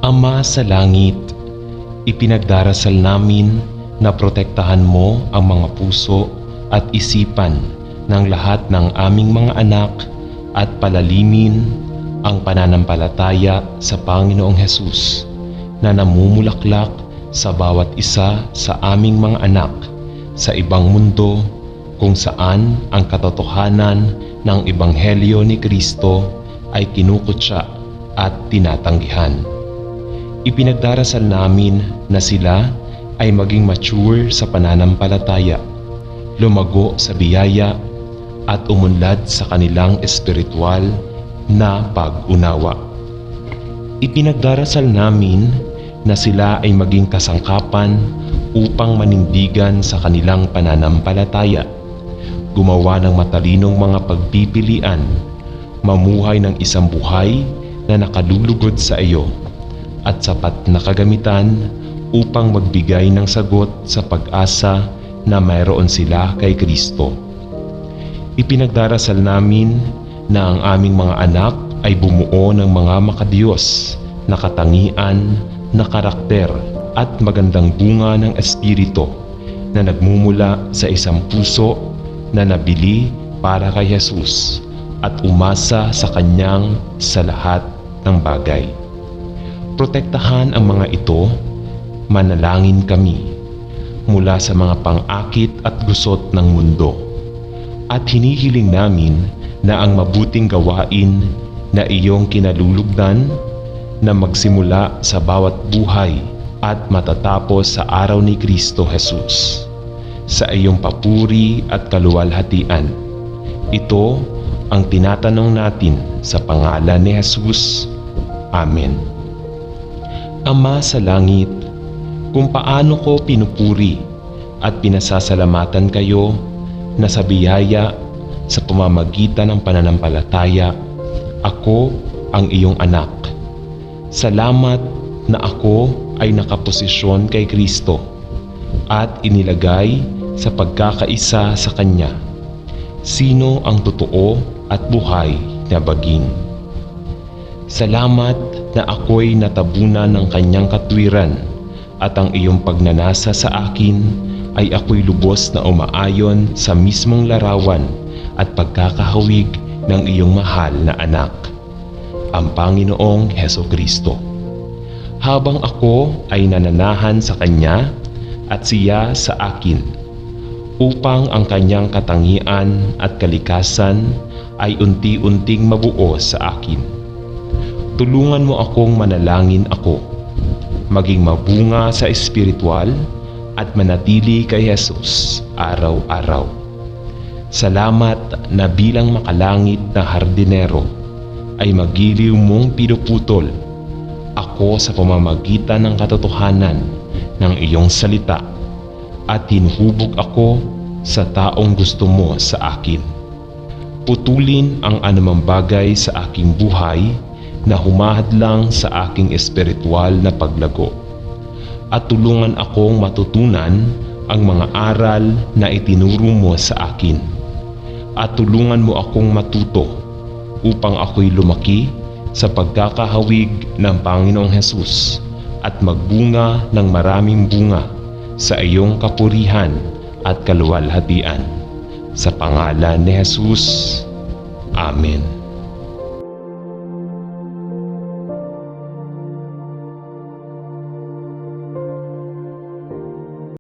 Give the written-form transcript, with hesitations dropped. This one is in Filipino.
Ama sa langit, ipinagdarasal namin na protektahan mo ang mga puso at isipan ng lahat ng aming mga anak at palalimin ang pananampalataya sa Panginoong Hesus na namumulaklak sa bawat isa sa aming mga anak sa ibang mundo kung saan ang katotohanan ng Ebanghelyo ni Kristo ay kinukutya at tinatanggihan. Ipinagdarasal namin na sila ay maging mature sa pananampalataya, lumago sa biyaya at umunlad sa kanilang espiritual na pag-unawa. Ipinagdarasal namin na sila ay maging kasangkapan upang manindigan sa kanilang pananampalataya, gumawa ng matalinong mga pagpipilian, mamuhay ng isang buhay na nakalulugod sa iyo, at sapat na kagamitan upang magbigay ng sagot sa pag-asa na mayroon sila kay Kristo. Ipinagdarasal namin na ang aming mga anak ay bumuo ng mga makadiyos na katangian, na karakter at magandang bunga ng espiritu na nagmumula sa isang puso na nabili para kay Jesus at umasa sa Kanyang sa lahat ng bagay. Protektahan ang mga ito, manalangin kami mula sa mga pang-akit at gusot ng mundo. At hinihiling namin na ang mabuting gawain na iyong kinalulugdan na magsimula sa bawat buhay at matatapos sa araw ni Kristo Jesus sa iyong papuri at kaluwalhatian. Ito ang tinatanong natin sa pangalan ni Jesus. Amen. Ama sa langit, kung paano ko pinupuri at pinasasalamatan kayo na sa biyaya sa pamamagitan ng pananampalataya, ako ang iyong anak. Salamat na ako ay nakaposisyon kay Kristo at inilagay sa pagkakaisa sa Kanya. Sino ang totoo at buhay na baging? Salamat na ako'y natabunan ng Kanyang katwiran at ang iyong pagnanasa sa akin ay ako'y lubos na umaayon sa mismong larawan at pagkakahawig ng iyong mahal na anak, ang Panginoong Hesukristo. Habang ako ay nananahan sa Kanya at siya sa akin, upang ang Kanyang katangian at kalikasan ay unti-unting mabuo sa akin. Tulungan mo akong manalangin ako, maging mabunga sa espiritual at manatili kay Jesus araw-araw. Salamat na bilang makalangit na hardinero ay magiliw mong pinuputol ako sa pamamagitan ng katotohanan ng iyong salita at hinuhubog ako sa taong gusto mo sa akin. Putulin ang anumang bagay sa aking buhay na humahadlang sa aking espiritual na paglago at tulungan akong matutunan ang mga aral na itinuro mo sa akin at tulungan mo akong matuto upang ako'y lumaki sa pagkakahawig ng Panginoong Hesus at magbunga ng maraming bunga sa iyong kapurihan at kaluwalhatian. Sa pangalan ni Jesus. Amen.